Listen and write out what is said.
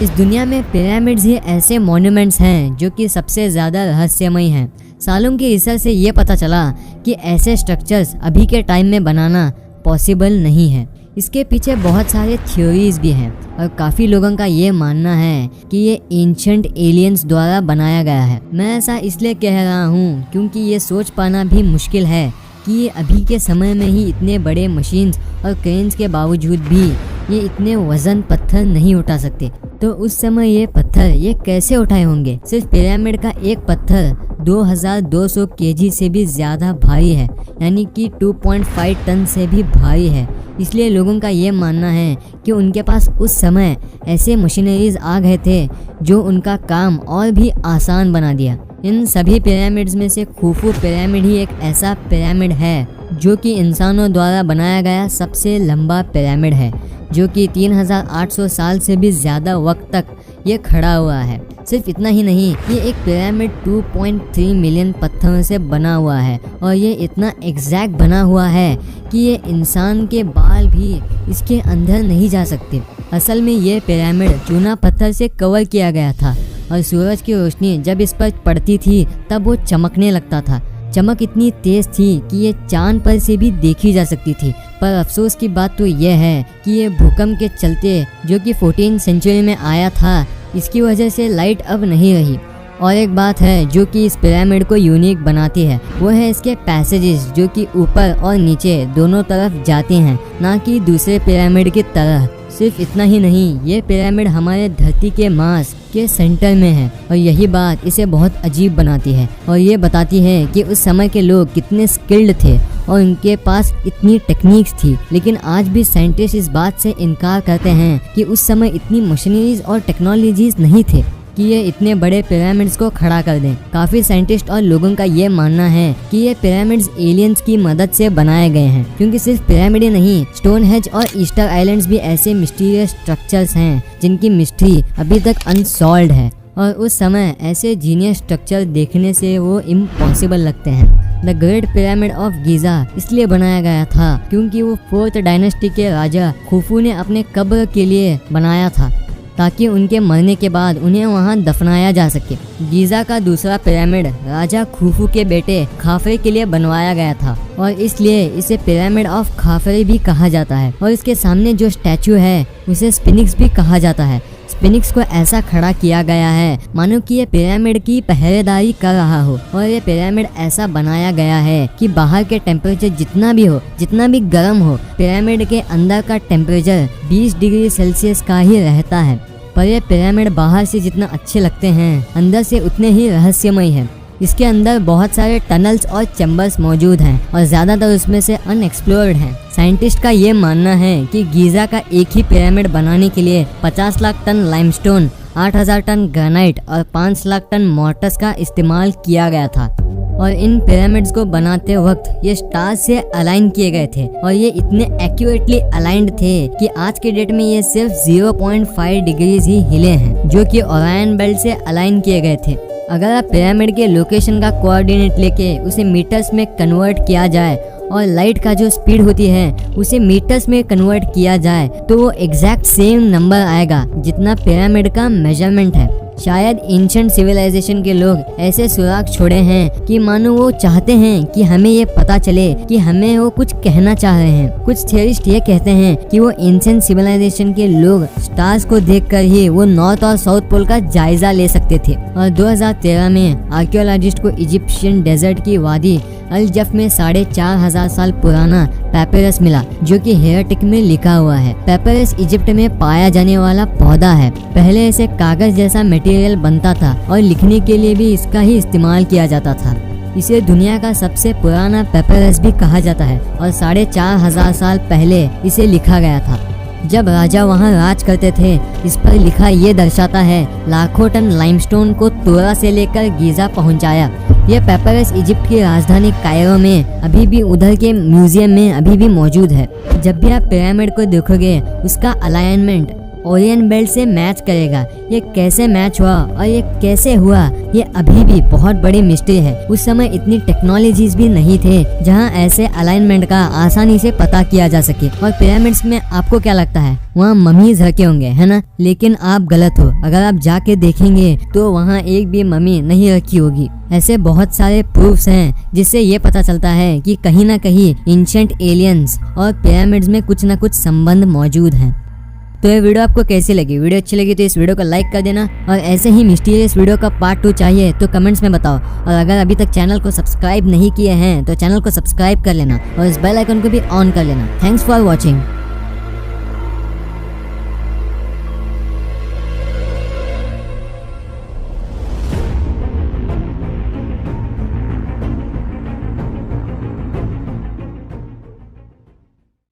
इस दुनिया में पिरामिड्स ही ऐसे मॉन्यूमेंट्स हैं जो कि सबसे ज़्यादा रहस्यमय हैं। सालों के रिसर्च से ये पता चला कि ऐसे स्ट्रक्चर्स अभी के टाइम में बनाना पॉसिबल नहीं है। इसके पीछे बहुत सारे थ्योरीज भी हैं और काफ़ी लोगों का ये मानना है कि ये एंशंट एलियंस द्वारा बनाया गया है। मैं ऐसा इसलिए कह रहा हूँ क्योंकि ये सोच पाना भी मुश्किल है कि ये अभी के समय में ही इतने बड़े मशीन्स और क्रेन्स के बावजूद भी ये इतने वजन पत्थर नहीं उठा सकते। तो उस समय ये पत्थर ये कैसे उठाए होंगे? सिर्फ पिरामिड का एक पत्थर 2200 केजी से भी ज़्यादा भारी है, यानी कि 2.5 टन से भी भारी है। इसलिए लोगों का ये मानना है कि उनके पास उस समय ऐसे मशीनरीज आ गए थे जो उनका काम और भी आसान बना दिया। इन सभी पिरामिड्स में से खुफू पिरामिड ही एक ऐसा पिरामिड है जो कि इंसानों द्वारा बनाया गया सबसे लंबा पिरामिड है, जो कि 3800 साल से भी ज़्यादा वक्त तक ये खड़ा हुआ है। सिर्फ इतना ही नहीं, ये एक पिरामिड 2.3 मिलियन पत्थरों से बना हुआ है और ये इतना एग्जैक्ट बना हुआ है कि ये इंसान के बाल भी इसके अंदर नहीं जा सकते। असल में ये पिरामिड चूना पत्थर से कवर किया गया था और सूरज की रोशनी जब इस पर पड़ती थी तब वो चमकने लगता था। चमक इतनी तेज थी कि ये चांद पर से भी देखी जा सकती थी। पर अफसोस की बात तो यह है कि ये भूकंप के चलते जो कि 14वीं सेंचुरी में आया था, इसकी वजह से लाइट अब नहीं रही। और एक बात है जो कि इस पिरामिड को यूनिक बनाती है, वो है इसके पैसेजेस जो कि ऊपर और नीचे दोनों तरफ जाते हैं, ना कि दूसरे पिरामिड की तरह। सिर्फ इतना ही नहीं, ये पिरामिड हमारे धरती के मास के सेंटर में है और यही बात इसे बहुत अजीब बनाती है और ये बताती है कि उस समय के लोग कितने स्किल्ड थे और उनके पास इतनी टेक्निक्स थी। लेकिन आज भी साइंटिस्ट इस बात से इनकार करते हैं कि उस समय इतनी मशीनरीज और टेक्नोलॉजीज नहीं थे कि ये इतने बड़े पिरामिड्स को खड़ा कर दें। काफ़ी साइंटिस्ट और लोगों का ये मानना है कि ये पिरामिड्स एलियंस की मदद से बनाए गए हैं, क्योंकि सिर्फ पिरामिड ही नहीं, स्टोनहेंज और ईस्टर आइलैंड्स भी ऐसे मिस्टीरियस स्ट्रक्चर्स हैं जिनकी मिस्ट्री अभी तक अनसॉल्व्ड है और उस समय ऐसे जीनियस स्ट्रक्चर देखने से वो इम्पॉसिबल लगते हैं। The great pyramid of Giza इसलिए बनाया गया था क्योंकि वो 4th डायनेस्टी के राजा खुफू ने अपने कब्र के लिए बनाया था, ताकि उनके मरने के बाद उन्हें वहां दफनाया जा सके। गीज़ा का दूसरा पिरामिड राजा खुफू के बेटे खाफरे के लिए बनवाया गया था और इसलिए इसे पिरामिड ऑफ खाफरे भी कहा जाता है। और इसके सामने जो स्टैचू है उसे स्फिनिक्स भी कहा जाता है। स्फिनिक्स को ऐसा खड़ा किया गया है मानो कि ये पिरामिड की पहरेदारी कर रहा हो और ये पिरामिड ऐसा बनाया गया है कि बाहर के टेम्परेचर जितना भी हो, जितना भी गर्म हो, पिरामिड के अंदर का टेम्परेचर 20 डिग्री सेल्सियस का ही रहता है। पर ये पिरामिड बाहर से जितना अच्छे लगते हैं, अंदर से उतने ही रहस्यमय हैं। इसके अंदर बहुत सारे टनल्स और चैम्बर्स मौजूद हैं और ज़्यादातर उसमें से अनएक्सप्लोर्ड हैं। साइंटिस्ट का ये मानना है कि गीज़ा का एक ही पिरामिड बनाने के लिए 50 lakh ton limestone, 8000 ton granite और 5 लाख टन मोर्टस का इस्तेमाल किया गया था। और इन पिरामिड्स को बनाते वक्त ये स्टार्स से अलाइन किए गए थे और ये इतने एक्यूरेटली अलाइंड थे कि आज के डेट में ये सिर्फ 0.5 डिग्रीज ही हिले हैं, जो कि ओरायन बेल्ट से अलाइन किए गए थे। अगर आप पिरामिड के लोकेशन का कोऑर्डिनेट लेके उसे मीटर्स में कन्वर्ट किया जाए और लाइट का जो स्पीड होती है उसे मीटर्स में कन्वर्ट किया जाए तो वो एग्जैक्ट सेम नंबर आएगा जितना पिरामिड का मेजरमेंट है। शायद एंशिएंट सिविलाइजेशन के लोग ऐसे सुराग छोड़े हैं कि मानो वो चाहते हैं कि हमें ये पता चले कि हमें वो कुछ कहना चाह रहे हैं। कुछ थियरिस्ट ये कहते हैं कि वो एंशिएंट सिविलाइजेशन के लोग स्टार्स को देखकर ही वो नॉर्थ और साउथ पोल का जायजा ले सकते थे। और 2013 में आर्कियोलॉजिस्ट को इजिप्शियन डेजर्ट की वादी अल जफ में 4500 साल पुराना पेपरस मिला, जो कि हेराटिक में लिखा हुआ है। पेपरस इजिप्ट में पाया जाने वाला पौधा है। पहले इसे कागज जैसा मटेरियल बनता था और लिखने के लिए भी इसका ही इस्तेमाल किया जाता था। इसे दुनिया का सबसे पुराना पेपरस भी कहा जाता है और 4500 साल पहले इसे लिखा गया था। जब राजा वहां राज करते थे, इस पर लिखा ये दर्शाता है लाखों टन लाइमस्टोन को तोरा से लेकर गीज़ा पहुंचाया। यह पेपरस इजिप्ट की राजधानी कायरो में अभी भी उधर के म्यूजियम में अभी भी मौजूद है। जब भी आप पिरामिड को देखोगे उसका अलाइनमेंट ओरियन बेल्ट से मैच करेगा। ये कैसे मैच हुआ और ये कैसे हुआ, ये अभी भी बहुत बड़ी मिस्ट्री है। उस समय इतनी टेक्नोलॉजीज भी नहीं थे जहाँ ऐसे अलाइनमेंट का आसानी से पता किया जा सके। और पिरामिड्स में आपको क्या लगता है, वहाँ ममीज रखे होंगे, है ना? लेकिन आप गलत हो। अगर आप जाके देखेंगे तो वहाँ एक भी मम्मी नहीं रखी होगी। ऐसे बहुत सारे प्रूफ्स हैं जिससे ये पता चलता है कि कहीं ना कहीं एंशिएंट एलियंस और पिरामिड्स में कुछ ना कुछ संबंध मौजूद हैं। तो ये वीडियो आपको कैसी लगी? वीडियो अच्छी लगी तो इस वीडियो को लाइक कर देना, और ऐसे ही मिस्टीरियस वीडियो का पार्ट 2 चाहिए तो कमेंट्स में बताओ। और अगर अभी तक चैनल को सब्सक्राइब नहीं किए हैं तो चैनल को सब्सक्राइब कर लेना और इस बेल आइकन को भी ऑन कर लेना। Thanks for watching.